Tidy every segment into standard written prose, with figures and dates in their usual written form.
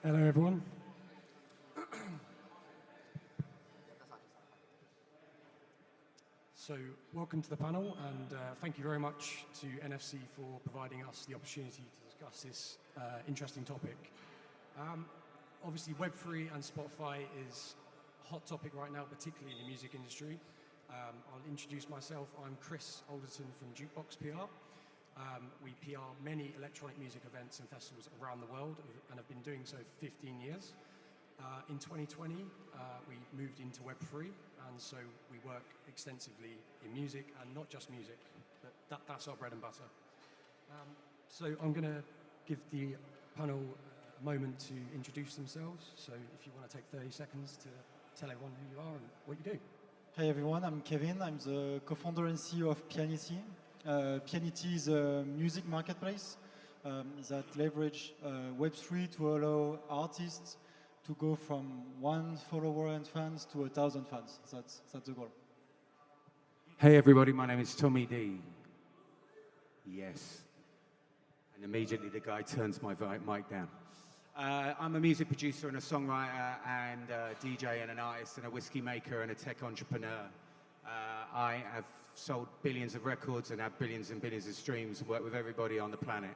Hello, everyone. So, welcome to the panel, and thank you very much to NFC for providing us the opportunity to discuss this interesting topic. Obviously, Web3 and Spotify is a hot topic right now, particularly in the music industry. I'll introduce myself. I'm Chris Alderton from Jukebox PR. We PR many electronic music events and festivals around the world and have been doing so for 15 years. In 2020, we moved into Web3, and so we work extensively in music, and not just music, but that's our bread and butter. So I'm going to give the panel a moment to introduce themselves. So if you want to take 30 seconds to tell everyone who you are and what you do. Hey everyone, I'm Kevin. I'm the co-founder and CEO of PIANITY. PIANITY is a music marketplace that leverage Web3 to allow artists to go from 1 follower and fans to 1,000 fans. That's the goal. Hey everybody, my name is Tommy D. Yes. And immediately the guy turns my mic down. I'm a music producer and a songwriter and a DJ and an artist and a whiskey maker and a tech entrepreneur. I have sold billions of records and have billions and billions of streams and work with everybody on the planet.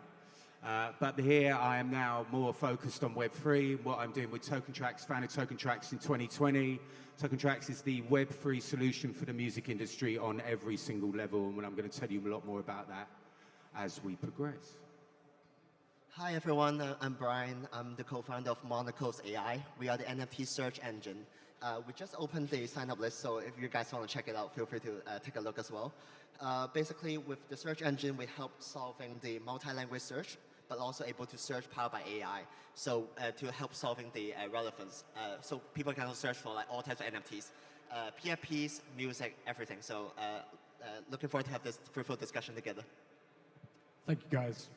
But here I am now more focused on Web3, what I'm doing with TokenTraxx, founded TokenTraxx in 2020. TokenTraxx is the Web3 solution for the music industry on every single level, and I'm going to tell you a lot more about that as we progress. Hi everyone, I'm Brian. I'm the co-founder of Monocles.ai. We are the NFT search engine. We just opened the sign-up list, so if you guys want to check it out, feel free to take a look as well. Basically, with the search engine, we help solving the multi-language search, but also able to search powered by AI. So to help solving the relevance. So people can search for like all types of NFTs, PFPs, music, everything. So looking forward to have this fruitful discussion together. Thank you, guys.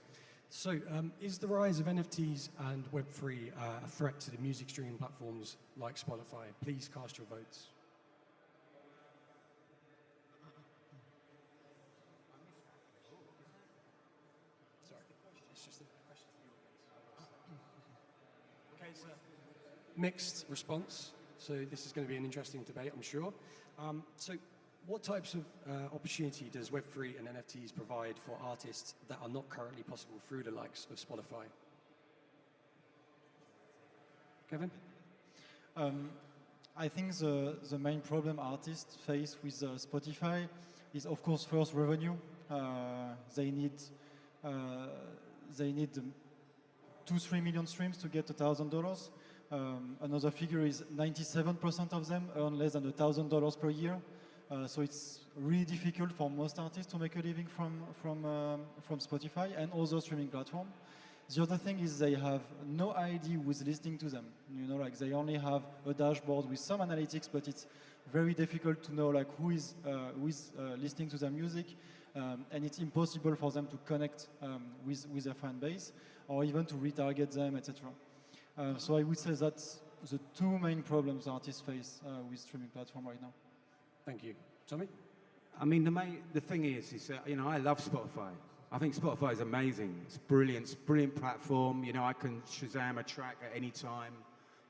So, is the rise of NFTs and Web3 a threat to the music streaming platforms like Spotify? Please cast your votes. Sorry, it's just a question for you. Okay, so mixed response. So this is going to be an interesting debate, I'm sure. So, what types of opportunity does Web3 and NFTs provide for artists that are not currently possible through the likes of Spotify? Kevin? I think the main problem artists face with Spotify is, of course, first revenue. They need 2-3 million streams to get $1,000. Another figure is 97% of them earn less than $1,000 per year. So it's really difficult for most artists to make a living from Spotify and other streaming platforms. The other thing is they have no idea who's listening to them. You know, like they only have a dashboard with some analytics, but it's very difficult to know like who is listening to their music, and it's impossible for them to connect with their fan base or even to retarget them, etc. So I would say that's the two main problems artists face with streaming platform right now. Thank you. Tommy? I mean, the thing is you know, I love Spotify. I think Spotify is amazing. It's brilliant. It's a brilliant platform. You know, I can Shazam a track at any time.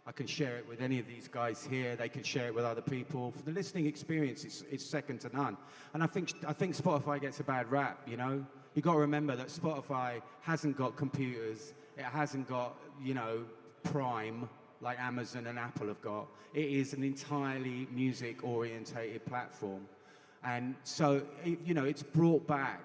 I can share it with any of these guys here. They can share it with other people. For the listening experience, it's second to none. And I think Spotify gets a bad rap, you know? You've got to remember that Spotify hasn't got computers. It hasn't got, you know, Prime like Amazon and Apple have got. It is an entirely music-orientated platform. And so, you know, it's brought back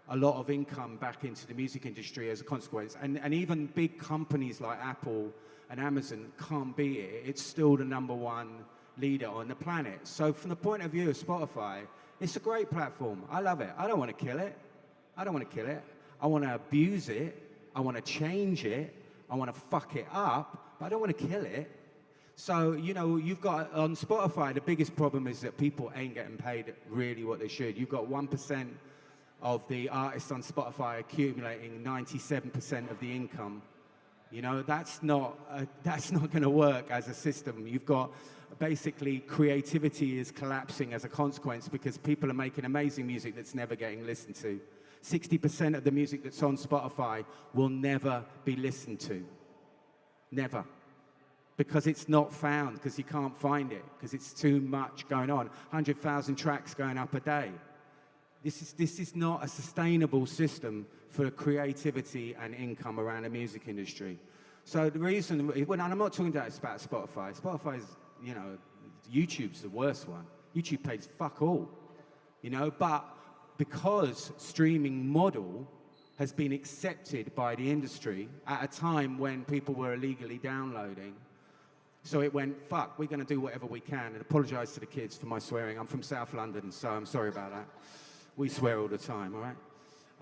a lot of income back into the music industry as a consequence. And even big companies like Apple and Amazon can't beat it. It's still the #1 leader on the planet. So from the point of view of Spotify, it's a great platform. I love it. I don't want to kill it. I don't want to kill it. I want to abuse it. I want to change it. I want to fuck it up, but I don't want to kill it. So, you know, you've got, on Spotify, the biggest problem is that people ain't getting paid really what they should. You've got 1% of the artists on Spotify accumulating 97% of the income. You know, that's not going to work as a system. You've got, basically, creativity is collapsing as a consequence because people are making amazing music that's never getting listened to. 60% of the music that's on Spotify will never be listened to. Never. because it's not found, because you can't find it, because it's too much going on. 100,000 tracks going up a day. This is not a sustainable system for creativity and income around the music industry. So the reason, and I'm not talking about Spotify. Spotify's, you know, YouTube's the worst one. YouTube pays fuck all, you know, but because streaming model has been accepted by the industry at a time when people were illegally downloading, so it went, fuck, we're going to do whatever we can. And apologise to the kids for my swearing. I'm from South London, so I'm sorry about that. We swear all the time, all right?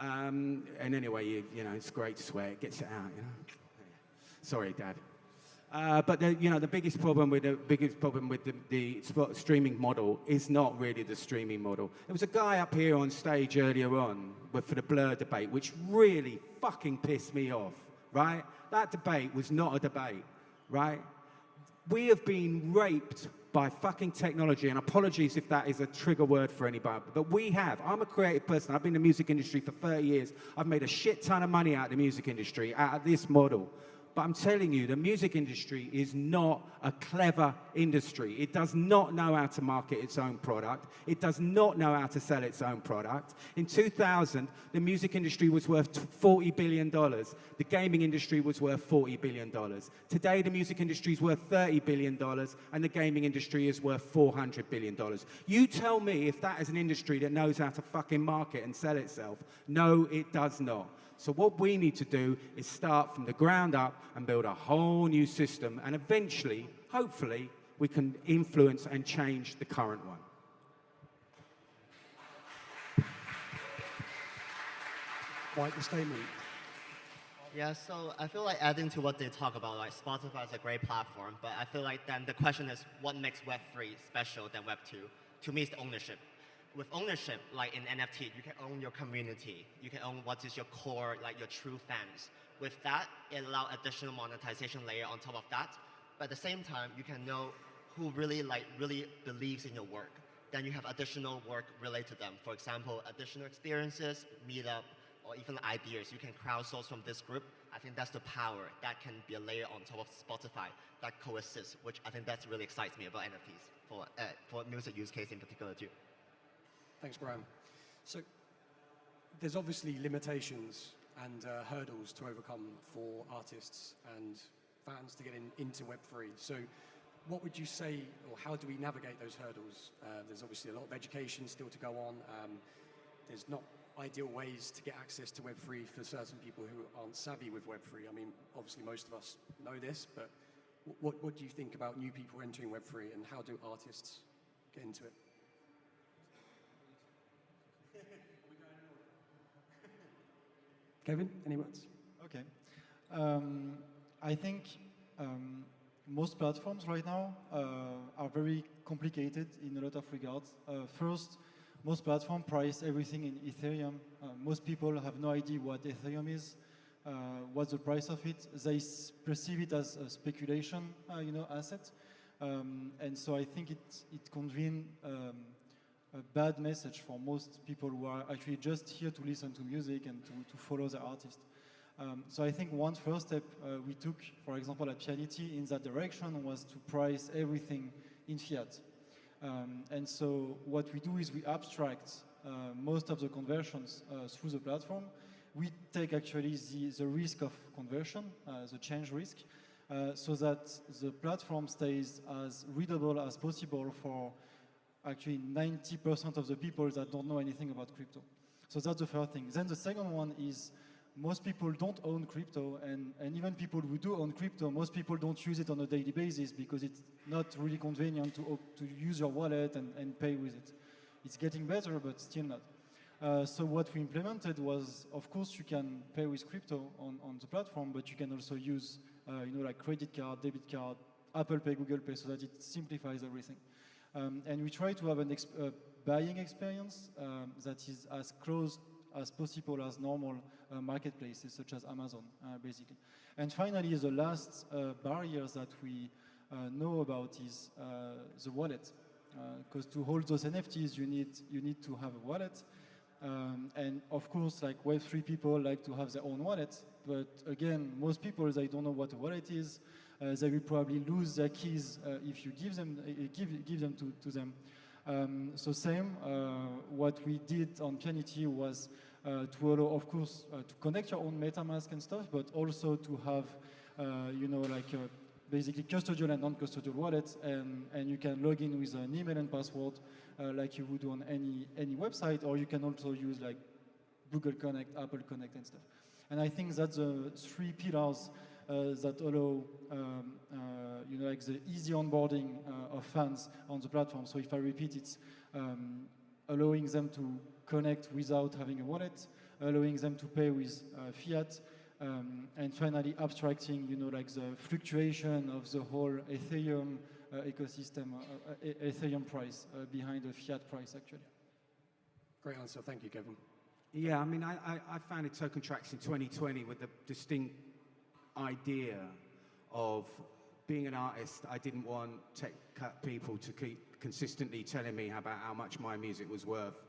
And anyway, you know, it's great to swear. It gets it out, you know? Sorry, Dad. But the biggest problem with the streaming model is not really the streaming model. There was a guy up here on stage earlier on for the Blur debate, which really fucking pissed me off, right? That debate was not a debate, right? We have been raped by fucking technology, and apologies if that is a trigger word for anybody, but we have. I'm a creative person. I've been in the music industry for 30 years. I've made a shit ton of money out of the music industry, out of this model. But I'm telling you, the music industry is not a clever industry. It does not know how to market its own product. It does not know how to sell its own product. In 2000, the music industry was worth $40 billion. The gaming industry was worth $40 billion. Today, the music industry is worth $30 billion, and the gaming industry is worth $400 billion. You tell me if that is an industry that knows how to fucking market and sell itself. No, it does not. So what we need to do is start from the ground up and build a whole new system, and eventually, hopefully, we can influence and change the current one. Quite the statement. Yeah, so I feel like adding to what they talk about, like Spotify is a great platform, but I feel like then the question is what makes Web3 special than Web2? To me, it's the ownership. With ownership, like in NFT, you can own your community. You can own what is your core, like your true fans. With that, it allows additional monetization layer on top of that. But at the same time, you can know who really believes in your work. Then you have additional work related to them. For example, additional experiences, meetup, or even ideas you can crowdsource from this group. I think that's the power. That can be a layer on top of Spotify that coexists, which I think that's really excites me about NFTs for music use case in particular too. Thanks, Brian. So there's obviously limitations and hurdles to overcome for artists and fans to get into Web3. So what would you say, or how do we navigate those hurdles? There's obviously a lot of education still to go on. There's not ideal ways to get access to Web3 for certain people who aren't savvy with Web3. I mean, obviously most of us know this, but what do you think about new people entering Web3, and how do artists get into it? Kevin, any words? Okay. I think most platforms right now are very complicated in a lot of regards. First, most platforms price everything in Ethereum. Most people have no idea what Ethereum is, what's the price of it. They perceive it as a speculation, asset. And so I think it convenes a bad message for most people who are actually just here to listen to music and to follow the artist. So I think one first step we took, for example, at PIANITY in that direction was to price everything in fiat. And so what we do is we abstract most of the conversions through the platform. We take actually the risk of conversion, the change risk, so that the platform stays as readable as possible for actually 90% of the people that don't know anything about crypto. So that's the first thing. Then the second one is most people don't own crypto, and even people who do own crypto, most people don't use it on a daily basis because it's not really convenient to use your wallet and pay with it. It's getting better, but still not. So what we implemented was, of course, you can pay with crypto on the platform, but you can also use, like credit card, debit card, Apple Pay, Google Pay, so that it simplifies everything. And we try to have a buying experience that is as close as possible as normal marketplaces such as Amazon, basically. And finally, the last barriers that we know about is the wallet. Because to hold those NFTs, you need to have a wallet. And of course, like Web3 people like to have their own wallet, But again, most people, they don't know what a wallet is. They will probably lose their keys if you give them to them. So same, what we did on PIANITY was to allow, of course, to connect your own MetaMask and stuff, but also to have, basically custodial and non-custodial wallets, and you can log in with an email and password like you would on any website, or you can also use like Google Connect, Apple Connect, and stuff. And I think that's the three pillars that allow, the easy onboarding of fans on the platform. So if I repeat, it's allowing them to connect without having a wallet, allowing them to pay with fiat, and finally abstracting, the fluctuation of the whole Ethereum ecosystem, Ethereum price behind the fiat price, actually. Great answer. Thank you, Kevin. Yeah, I mean, I founded TokenTraxx in 2020 with the distinct idea of being an artist. I didn't want tech people to keep consistently telling me about how much my music was worth,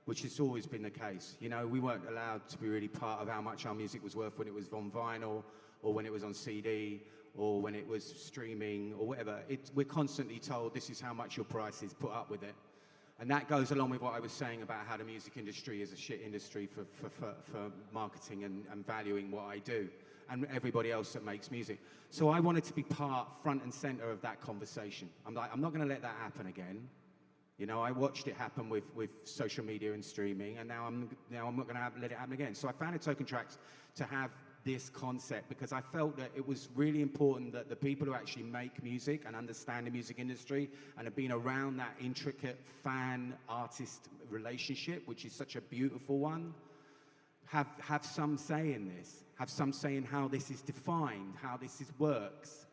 which has always been the case. We weren't allowed to be really part of how much our music was worth when it was on vinyl, or when it was on CD, or when it was streaming, or whatever. We're constantly told this is how much your price is, put up with it. And that goes along with what I was saying about how the music industry is a shit industry for marketing and valuing what I do, and everybody else that makes music. So I wanted to be front and center of that conversation. I'm like, I'm not gonna let that happen again. I watched it happen with social media and streaming, and now I'm not gonna let it happen again. So I founded TokenTraxx to have this concept, because I felt that it was really important that the people who actually make music and understand the music industry and have been around that intricate fan-artist relationship, which is such a beautiful one, have some say in this, have some say in how this is defined, how this works.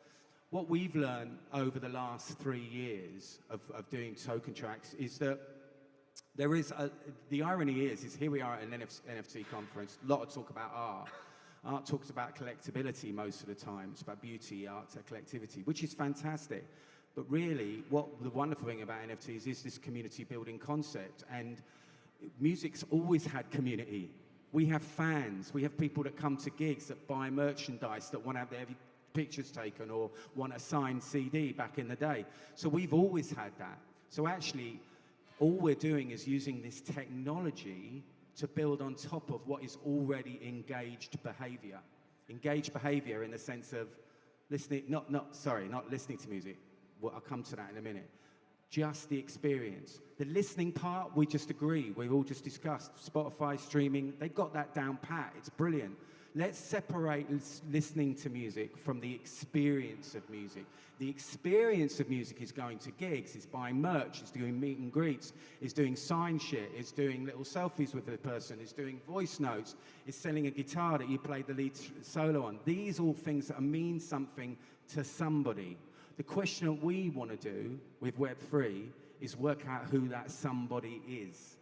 What we've learned over the last 3 years of doing TokenTraxx is that there is the irony is here we are at an NFT conference, a lot of talk about art. Art talks about collectability most of the time. It's about beauty, art, collectivity, which is fantastic. But really, the wonderful thing about NFTs is this community building concept. And music's always had community. We have fans. We have people that come to gigs, that buy merchandise, that want to have their pictures taken, or want a signed CD back in the day. So we've always had that. So actually, all we're doing is using this technology to build on top of what is already engaged behavior. Engaged behavior in the sense of listening, not listening to music. Well, I'll come to that in a minute. Just the experience. The listening part, we just agree. We've all just discussed. Spotify, streaming, they've got that down pat. It's brilliant. Let's separate listening to music from the experience of music. The experience of music is going to gigs, is buying merch, is doing meet and greets, is doing sign shit, is doing little selfies with the person, is doing voice notes, is selling a guitar that you played the lead solo on. These are all things that mean something to somebody. The question that we want to do with Web3 is work out who that somebody is.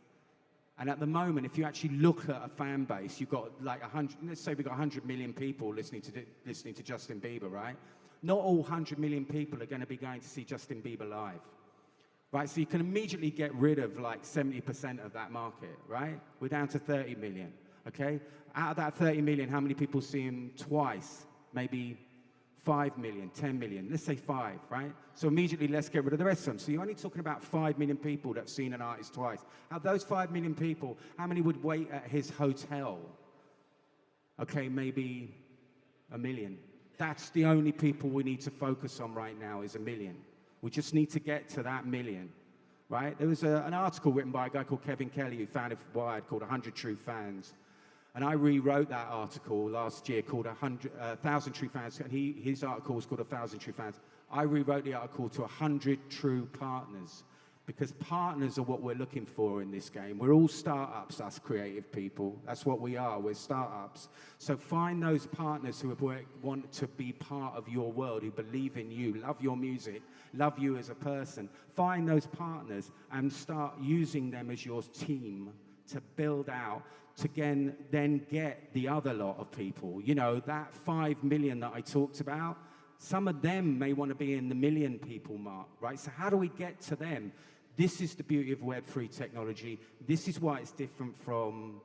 And at the moment, if you actually look at a fan base, you've got like 100, let's say we've got 100 million people listening to Justin Bieber, right? Not all 100 million people are going to be going to see Justin Bieber live, right? So you can immediately get rid of like 70% of that market, right? We're down to 30 million, okay? Out of that 30 million, how many people see him twice? Maybe 5 million, 10 million, let's say 5, right? So immediately let's get rid of the rest of them. So you're only talking about 5 million people that have seen an artist twice. Out of those 5 million people, how many would wait at his hotel? Okay, maybe 1 million. That's the only people we need to focus on right now, is 1 million. We just need to get to that 1 million, right? There was an article written by a guy called Kevin Kelly who founded Wired called 100 True Fans. And I rewrote that article last year called 1,000 True Fans, and his article was called 1,000 True Fans. I rewrote the article to 100 True Partners, because partners are what we're looking for in this game. We're all startups, us creative people. That's what we are, we're startups. So find those partners who want to be part of your world, who believe in you, love your music, love you as a person. Find those partners and start using them as your team to build out, to then get the other lot of people. You know, that 5 million that I talked about, some of them may want to be in the 1 million people mark, right? So how do we get to them? This is the beauty of Web3 technology. This is why it's different from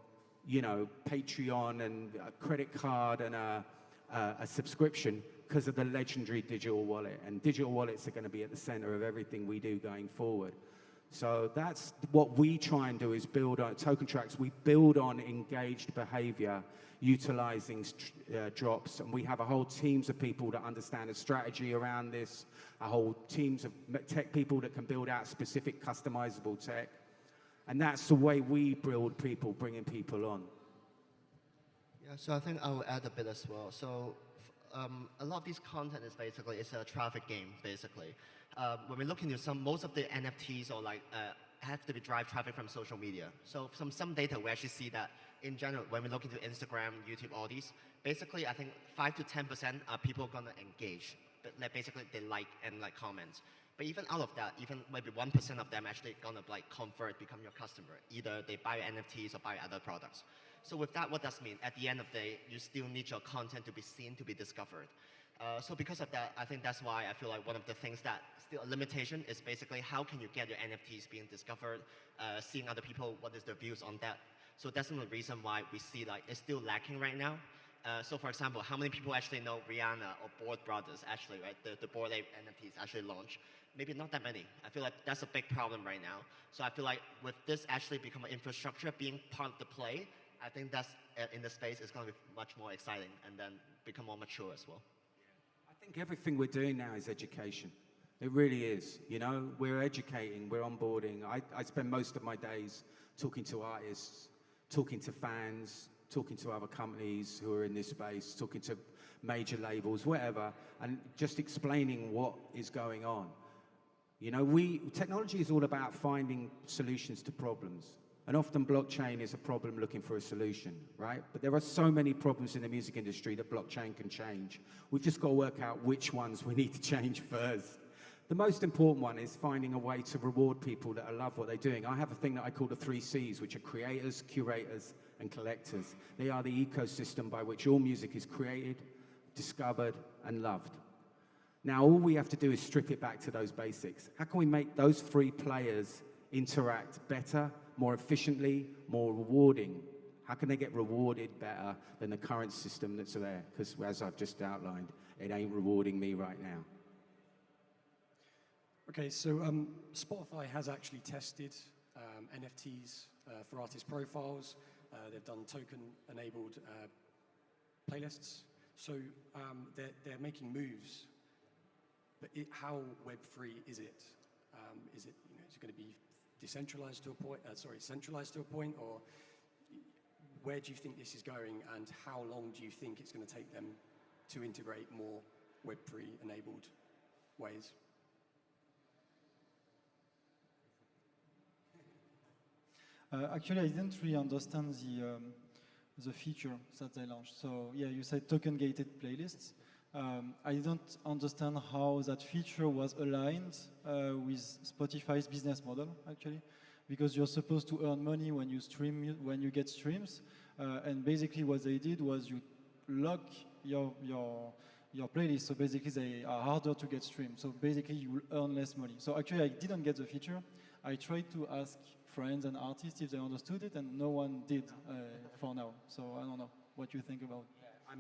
you know, Patreon and a credit card and a subscription because of the legendary digital wallet. And digital wallets are going to be at the center of everything we do going forward. So that's what we try and do, is build on TokenTraxx. We build on engaged behavior, utilizing drops, and we have a whole teams of people that understand the strategy around this, a whole teams of tech people that can build out specific customizable tech. And that's the way we build people, bringing people on. Yeah, so I think I will add a bit as well. So a lot of this content is basically, it's a traffic game, basically. When we look into most of the NFTs or like have to be drive traffic from social media. So from some data, we actually see that in general, when we look into Instagram, YouTube, all these, basically I think 5 to 10% are people gonna engage. But basically they like and like comments. But even out of that, even maybe 1% of them actually gonna like convert, become your customer. Either they buy NFTs or buy other products. So with that, what does it mean? At the end of the day, you still need your content to be seen, to be discovered. So because of that, I think that's why I feel like one of the things that still a limitation is basically how can you get your NFTs being discovered, seeing other people, what is their views on that. So that's the reason why we see like it's still lacking right now. So for example, how many people actually know Rihanna or Boyd Brothers actually, right? The Boyd NFTs actually launched. Maybe not that many. I feel like that's a big problem right now. So I feel like with this actually become an infrastructure being part of the play, I think that's in the space is going to be much more exciting and then become more mature as well. I think everything we're doing now is education. It really is. You know, we're educating, we're onboarding. I spend most of my days talking to artists, talking to fans, talking to other companies who are in this space, talking to major labels, whatever, and just explaining what is going on. You know, technology is all about finding solutions to problems. And often blockchain is a problem looking for a solution, right? But there are so many problems in the music industry that blockchain can change. We've just got to work out which ones we need to change first. The most important one is finding a way to reward people that love what they're doing. I have a thing that I call the 3 Cs, which are creators, curators, and collectors. They are the ecosystem by which all music is created, discovered, and loved. Now, all we have to do is strip it back to those basics. How can we make those 3 players interact better, more efficiently, more rewarding? How can they get rewarded better than the current system that's there? Because as I've just outlined, it ain't rewarding me right now. Okay, so Spotify has actually tested NFTs for artist profiles. They've done token-enabled playlists. So they're making moves. But how Web3 is it? Is it, you know, is it going to be decentralized to a point? Centralized to a point, or where do you think this is going, and how long do you think it's going to take them to integrate more Web3-enabled ways? Actually, I didn't really understand the feature that they launched. So yeah, you said token-gated playlists. I don't understand how that feature was aligned with Spotify's business model, actually, because you're supposed to earn money when you stream, when you get streams, and basically what they did was you lock your playlist, so basically they are harder to get streamed, so basically you will earn less money. So actually I didn't get the feature. I tried to ask friends and artists if they understood it, and no one did for now, so I don't know what you think about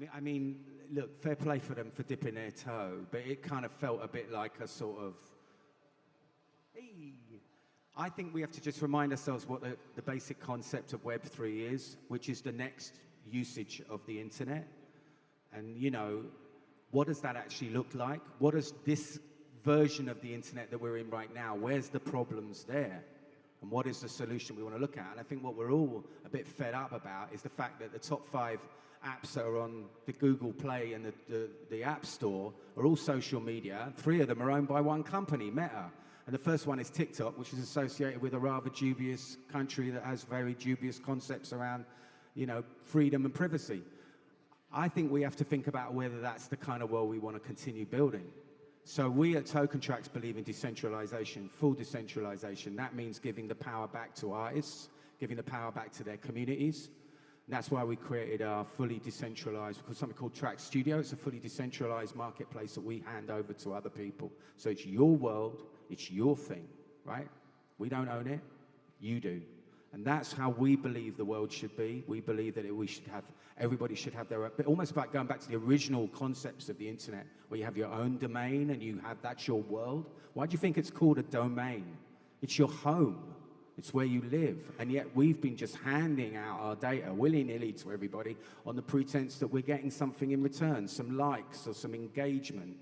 it. I mean, look, fair play for them for dipping their toe, but it kind of felt a bit like a sort of, hey. I think we have to just remind ourselves what the basic concept of Web3 is, which is the next usage of the internet. And, you know, what does that actually look like? What does this version of the internet that we're in right now, where's the problems there? And what is the solution we want to look at? And I think what we're all a bit fed up about is the fact that the top 5 apps that are on the Google Play and the App Store are all social media. 3 of them are owned by one company, Meta. And the first one is TikTok, which is associated with a rather dubious country that has very dubious concepts around, you know, freedom and privacy. I think we have to think about whether that's the kind of world we want to continue building. So we at TokenTraxx believe in decentralization, full decentralization. That means giving the power back to artists, giving the power back to their communities. And that's why we created our fully decentralized, something called Traxx Studio. It's a fully decentralized marketplace that we hand over to other people. So it's your world, it's your thing, right? We don't own it, you do. And that's how we believe the world should be. We believe that everybody should have their own, but almost like going back to the original concepts of the internet, where you have your own domain and that's your world. Why do you think it's called a domain? It's your home. It's where you live. And yet we've been just handing out our data willy-nilly to everybody on the pretense that we're getting something in return, some likes or some engagement.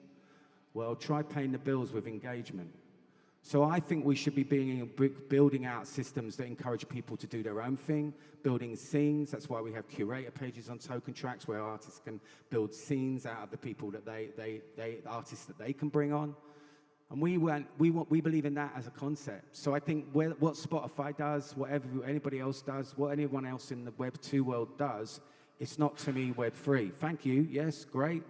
Well, try paying the bills with engagement. So I think we should be building out systems that encourage people to do their own thing, building scenes. That's why we have curator pages on TokenTraxx where artists can build scenes out of the people that artists that they can bring on. And we believe in that as a concept. So I think what Spotify does, whatever anybody else does, what anyone else in the Web2 world does, it's not to me Web3. Thank you, yes, great.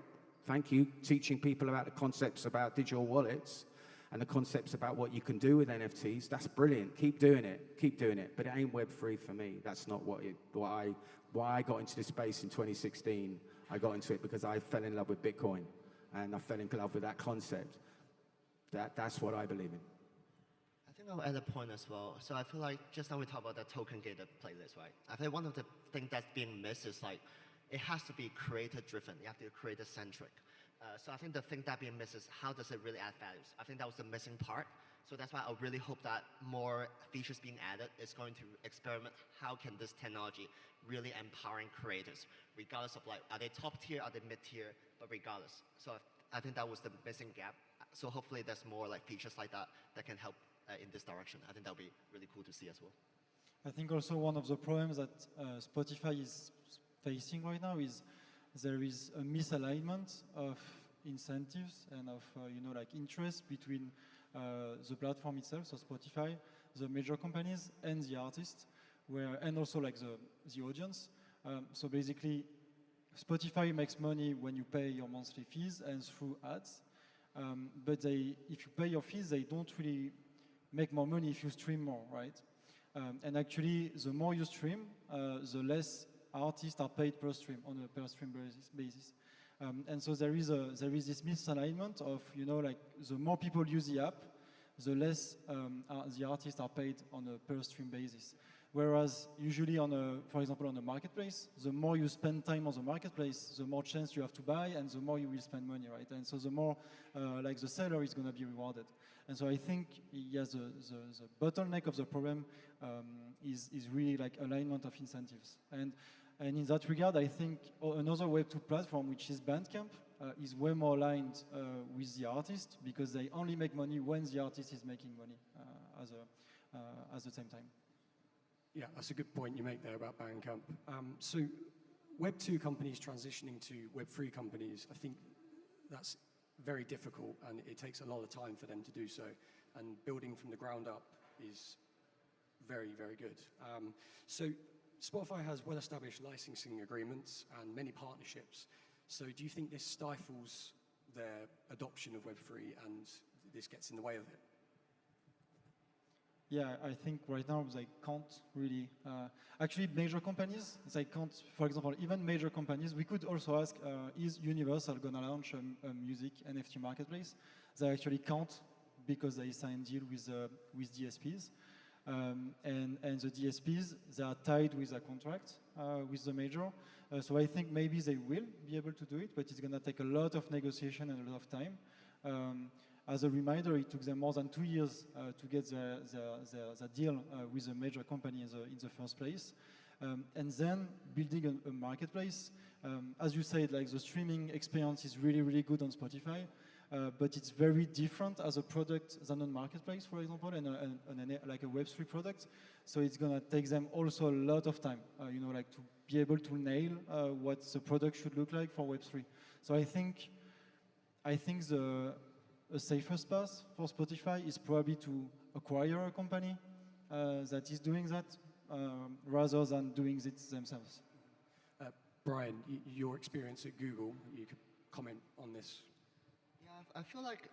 Thank you, teaching people about the concepts about digital wallets and the concepts about what you can do with NFTs. That's brilliant, keep doing it. But it ain't Web3 for me. That's not why I got into this space in 2016. I got into it because I fell in love with Bitcoin and I fell in love with that concept. That's what I believe in. I think I'll add a point as well. So I feel like just now we talked about the token gated playlist, right? I think one of the things that's being missed is like, it has to be creator driven. You have to be creator centric. So I think the thing that being missed is how does it really add values? I think that was the missing part. So that's why I really hope that more features being added is going to experiment how can this technology really empowering creators, regardless of like, are they top tier, are they mid tier, but regardless. So I think that was the missing gap. So hopefully there's more like features like that that can help in this direction. I think that'll be really cool to see as well. I think also one of the problems that Spotify is facing right now is there is a misalignment of incentives and of like interest between the platform itself, so Spotify, the major companies, and the artists, and also like the audience. So basically, Spotify makes money when you pay your monthly fees and through ads. But if you pay your fees, they don't really make more money if you stream more, right? And actually, the more you stream, the less artists are paid per stream on a per stream basis. And so there is this misalignment of like the more people use the app, the less the artists are paid on a per stream basis. Whereas usually for example on a marketplace, the more you spend time on the marketplace, the more chance you have to buy and the more you will spend money, right? And so the more like the seller is going to be rewarded. And so I think yes, the bottleneck of the problem is really like alignment of incentives. And in that regard, I think another Web2 platform, which is Bandcamp, is way more aligned with the artist because they only make money when the artist is making money at the same time. Yeah, that's a good point you make there about Bandcamp. So Web2 companies transitioning to Web3 companies, I think that's very difficult and it takes a lot of time for them to do so. And building from the ground up is very, very good. So Spotify has well-established licensing agreements and many partnerships. So do you think this stifles their adoption of Web3 and this gets in the way of it? Yeah, I think right now they can't really. Actually, major companies, they can't, for example, even major companies, we could also ask, is Universal going to launch a music NFT marketplace? They actually can't because they signed deal with DSPs. And the DSPs, they are tied with a contract with the major. So I think maybe they will be able to do it, but it's going to take a lot of negotiation and a lot of time. As a reminder, it took them more than 2 years to get the deal with a major company in the first place. And then building a marketplace. As you said, like the streaming experience is really, really good on Spotify, but it's very different as a product than on marketplace, for example, and like a Web3 product. So it's going to take them also a lot of time, like to be able to nail what the product should look like for Web3. So I think the safest path for Spotify is probably to acquire a company that is doing that rather than doing it themselves. Brian, your experience at Google, you could comment on this. Yeah, I feel like,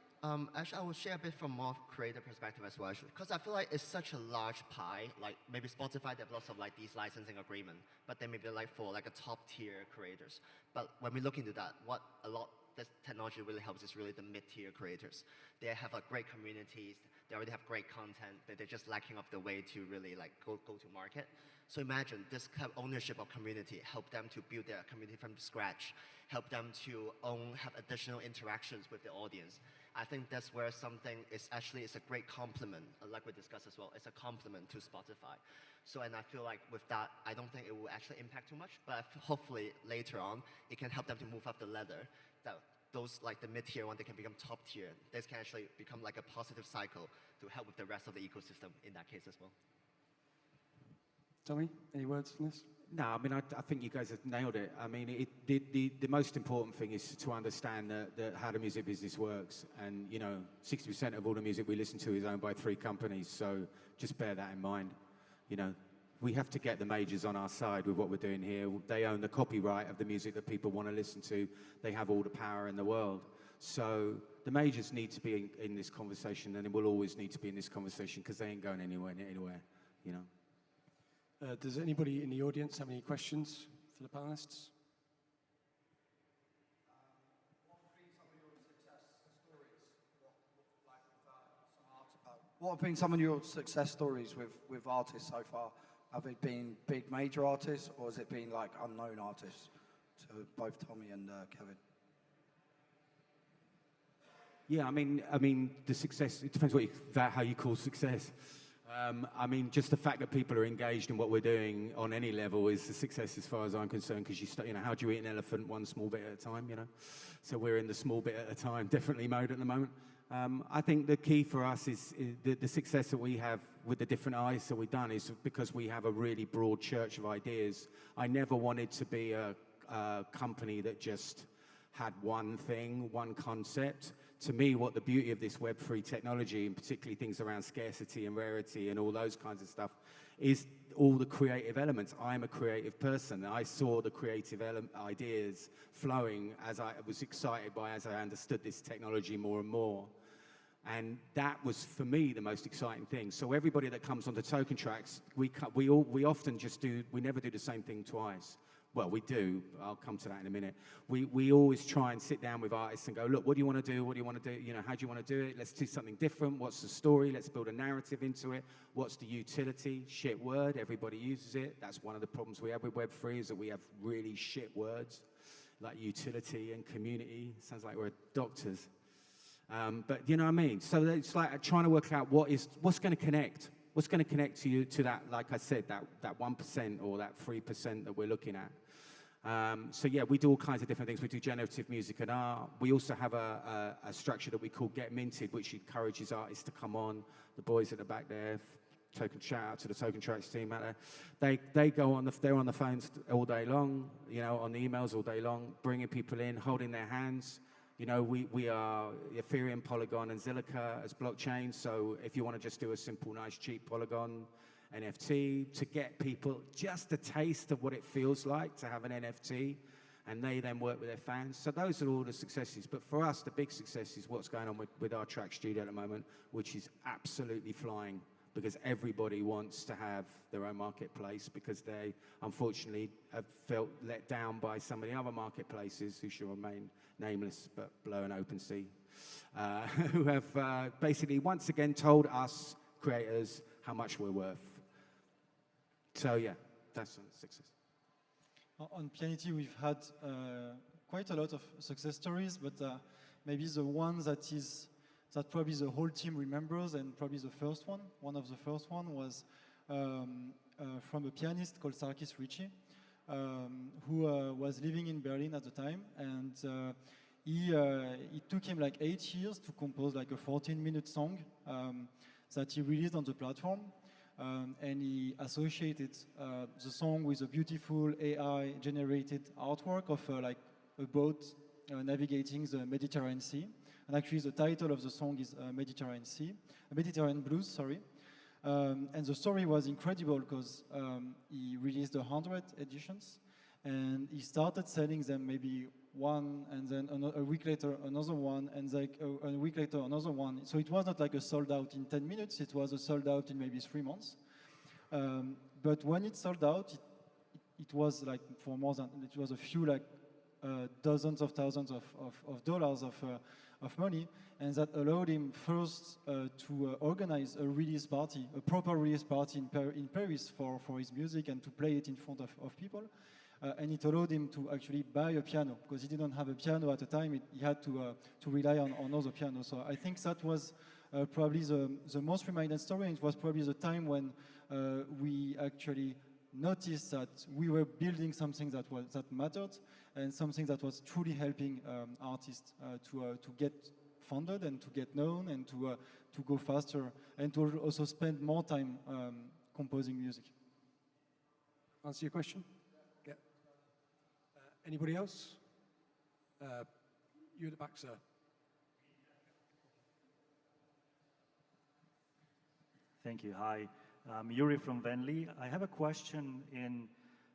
actually I will share a bit from more creative perspective as well, because I feel like it's such a large pie, like maybe Spotify, they have lots of like these licensing agreement, but they maybe like for like a top tier creators. But when we look into that, what a lot this technology really helps is really the mid-tier creators. They have great communities, they already have great content, but they're just lacking of the way to really like go to market. So imagine this kind of ownership of community, help them to build their community from scratch, help them to have additional interactions with the audience. I think that's where something is actually a great complement, like we discussed as well. It's a complement to Spotify. So, and I feel like with that, I don't think it will actually impact too much, but hopefully later on, it can help them to move up the ladder. That those like the mid-tier one, they can become top tier. This can actually become like a positive cycle to help with the rest of the ecosystem in that case as well. Tommy, any words on this? No, I mean, I think you guys have nailed it. I mean, the most important thing is to understand how the music business works. And, 60% of all the music we listen to is owned by 3 companies. So just bear that in mind. We have to get the majors on our side with what we're doing here. They own the copyright of the music that people want to listen to. They have all the power in the world. So the majors need to be in this conversation, and they will always need to be in this conversation because they ain't going anywhere. Does anybody in the audience have any questions for the panelists? What have been some of your success stories with artists so far? Have it been big major artists, or has it been like unknown artists to both Tommy and Kevin? Yeah, I mean, the success, it depends how you call success. I mean, just the fact that people are engaged in what we're doing on any level is a success as far as I'm concerned, because how do you eat an elephant one small bit at a time, So we're in the small bit at a time, definitely mode at the moment. I think the key for us is the success that we have with the different eyes that we've done is because we have a really broad church of ideas. I never wanted to be a company that just had one thing, one concept. To me, what the beauty of this Web3 technology, and particularly things around scarcity and rarity and all those kinds of stuff, is all the creative elements. I'm a creative person. I saw the creative ideas flowing as I was excited as I understood this technology more and more. And that was, for me, the most exciting thing. So everybody that comes onto TokenTraxx, we often we never do the same thing twice. Well, we do. I'll come to that in a minute. We always try and sit down with artists and go, look, what do you want to do? What do you want to do? How do you want to do it? Let's do something different. What's the story? Let's build a narrative into it. What's the utility? Shit word. Everybody uses it. That's one of the problems we have with Web3 is that we have really shit words like utility and community. Sounds like we're doctors. But you know what I mean? So it's like trying to work out what's going to connect. What's going to connect to you to that, like I said, that 1% or that 3% that we're looking at. So yeah, we do all kinds of different things. We do generative music and art. We also have a structure that we call Get Minted, which encourages artists to come on. The boys at the back there, shout out to the TokenTraxx team out there. They go on they're on the phones all day long, on the emails all day long, bringing people in, holding their hands. We are Ethereum, Polygon, and Zilliqa as blockchains. So if you want to just do a simple, nice, cheap Polygon NFT to get people just a taste of what it feels like to have an NFT, and they then work with their fans. So those are all the successes. But for us, the big success is what's going on with our track studio at the moment, which is absolutely flying, because everybody wants to have their own marketplace, because they unfortunately have felt let down by some of the other marketplaces who shall remain nameless but below an open sea, who have basically once again told us creators how much we're worth. So yeah, that's a success. On PIANITY, we've had quite a lot of success stories, but maybe the one that probably the whole team remembers, and probably one of the first one was from a pianist called Sarkis Richie, who was living in Berlin at the time, and it took him like 8 years to compose like a 14-minute song that he released on the platform, and he associated the song with a beautiful AI-generated artwork of like a boat navigating the Mediterranean Sea. And actually, the title of the song is Mediterranean Blues, sorry. And the story was incredible because he released 100 editions, and he started selling them maybe one, and then a week later another one, and like a week later another one. So it was not like a sold out in 10 minutes, it was a sold out in maybe 3 months. But when it sold out, it was like for more than, it was a few like dozens of thousands of dollars of money, and that allowed him first to organize a release party, a proper release party in Paris for his music and to play it in front of people. And it allowed him to actually buy a piano, because he didn't have a piano at the time. He had to rely on other pianos. So I think that was probably the most reminded story. And it was probably the time when we actually noticed that we were building something that mattered, and something that was truly helping artists to get funded and to get known and to go faster and to also spend more time composing music. Answer your question? Yeah. Anybody else? You at the back, sir. Thank you. Hi. Yuri from Venly. I have a question in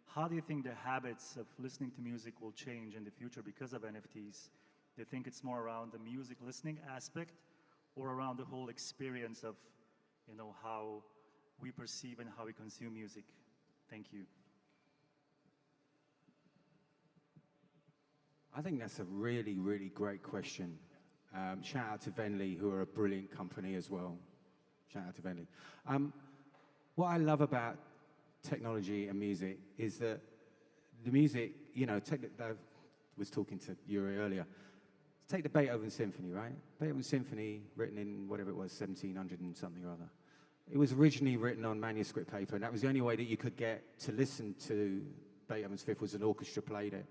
how do you think the habits of listening to music will change in the future because of NFTs? Do you think it's more around the music listening aspect or around the whole experience of, you know, how we perceive and how we consume music? Thank you. I think that's a really, really great question. Shout out to Venly, who are a brilliant company as well. Shout out to Venly. What I love about technology and music is that the music, you know, I was talking to Yuri earlier. Take the Beethoven Symphony, right? Beethoven Symphony, written in whatever it was, 1700 and something or other. It was originally written on manuscript paper, and that was the only way that you could get to listen to Beethoven's Fifth was an orchestra played it.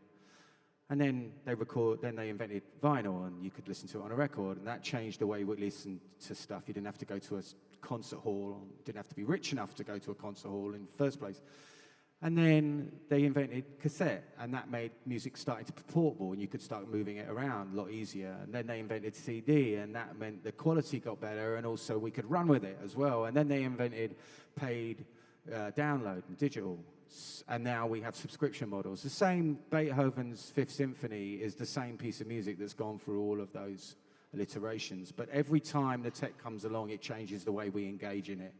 And then they invented vinyl, and you could listen to it on a record, and that changed the way we listened to stuff. You didn't have to go to a concert hall, didn't have to be rich enough to go to a concert hall in the first place. And then they invented cassette, and that made music starting to be portable, and you could start moving it around a lot easier. And then they invented CD, and that meant the quality got better, and also we could run with it as well. And then they invented paid download and digital. And now we have subscription models. The same Beethoven's Fifth Symphony is the same piece of music that's gone through all of those alliterations. But every time the tech comes along, it changes the way we engage in it.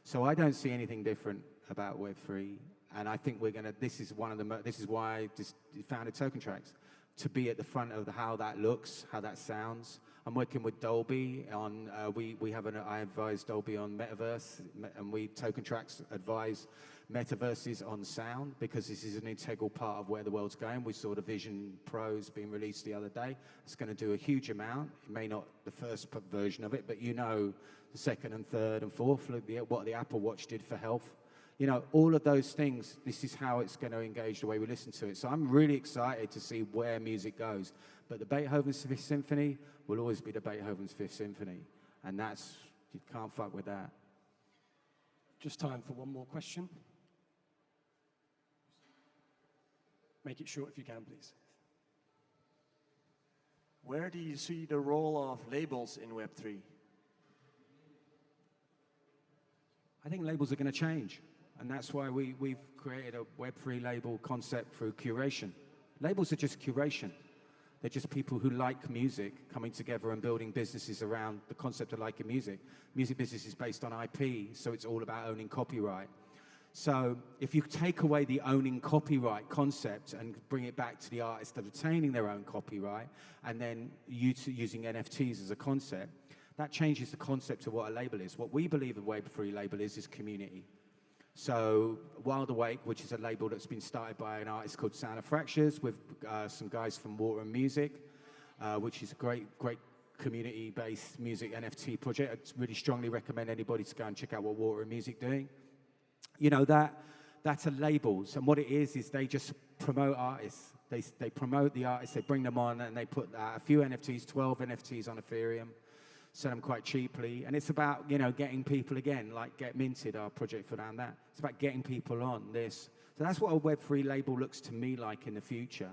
So I don't see anything different about Web3. And I think this is why I just founded TokenTraxx, to be at the front of how that looks, how that sounds. I'm working with Dolby on, I advise Dolby on Metaverse, and TokenTraxx advise metaverses on sound, because this is an integral part of where the world's going. We saw the Vision Pros being released the other day. It's going to do a huge amount. It may not the first version of it, but you know the second and third and fourth, what the Apple Watch did for health. You know, all of those things, this is how it's going to engage the way we listen to it. So I'm really excited to see where music goes. But the Beethoven's Fifth Symphony will always be the Beethoven's Fifth Symphony. And you can't fuck with that. Just time for one more question. Make it short if you can, please. Where do you see the role of labels in Web3? I think labels are going to change. And that's why we've created a Web3 label concept through curation. Labels are just curation. They're just people who like music coming together and building businesses around the concept of liking music. Music business is based on IP, so it's all about owning copyright. So if you take away the owning copyright concept and bring it back to the artist of retaining their own copyright, and then using NFTs as a concept, that changes the concept of what a label is. What we believe a Web3 label is community. So Wild Awake, which is a label that's been started by an artist called Sound of Fractures with some guys from Water and Music, which is a great community-based music NFT project. I really strongly recommend anybody to go and check out what Water and Music doing. You know, that's a labels, and what it is they just promote artists. They promote the artists, they bring them on, and they put a few NFTs, 12 NFTs on Ethereum, sell them quite cheaply. And it's about, you know, getting people again, like Get Minted, our project for down that. It's about getting people on this. So that's what a Web3 label looks to me like in the future.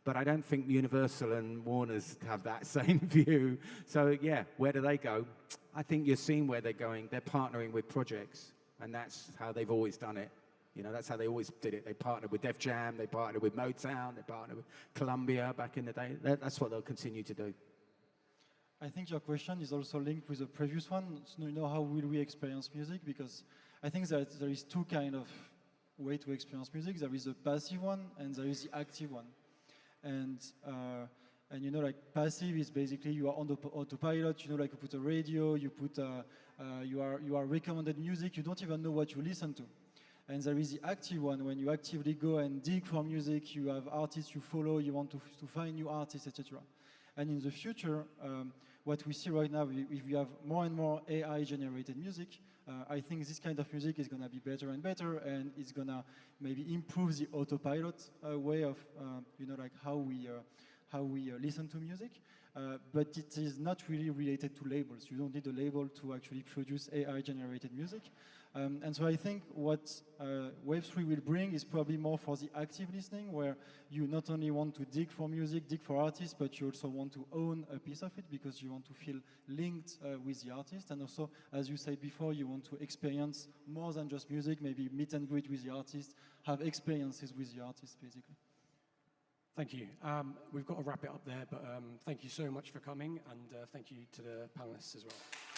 But I don't think Universal and Warner's have that same view. So yeah, where do they go? I think you're seeing where they're going. They're partnering with projects, and that's how they've always done it. You know, that's how they always did it. They partnered with Def Jam, they partnered with Motown, they partnered with Columbia back in the day. That's what they'll continue to do. I think your question is also linked with the previous one. So, you know, how will we experience music? Because I think that there is two kind of way to experience music. There is a passive one and there is the active one. And you know, like passive is basically you are on the autopilot. You know, like you put a radio, you put you are recommended music. You don't even know what you listen to. And there is the active one when you actively go and dig for music. You have artists you follow. You want to find new artists, etc. And in the future, what we see right now, if we have more and more AI-generated music, I think this kind of music is going to be better and better, and it's going to maybe improve the autopilot way of, you know, like how we listen to music. But it is not really related to labels. You don't need a label to actually produce AI-generated music. And so I think what Web3 will bring is probably more for the active listening, where you not only want to dig for music, dig for artists, but you also want to own a piece of it because you want to feel linked with the artist. And also, as you said before, you want to experience more than just music, maybe meet and greet with the artist, have experiences with the artist, basically. Thank you. We've got to wrap it up there, but thank you so much for coming, and thank you to the panelists as well.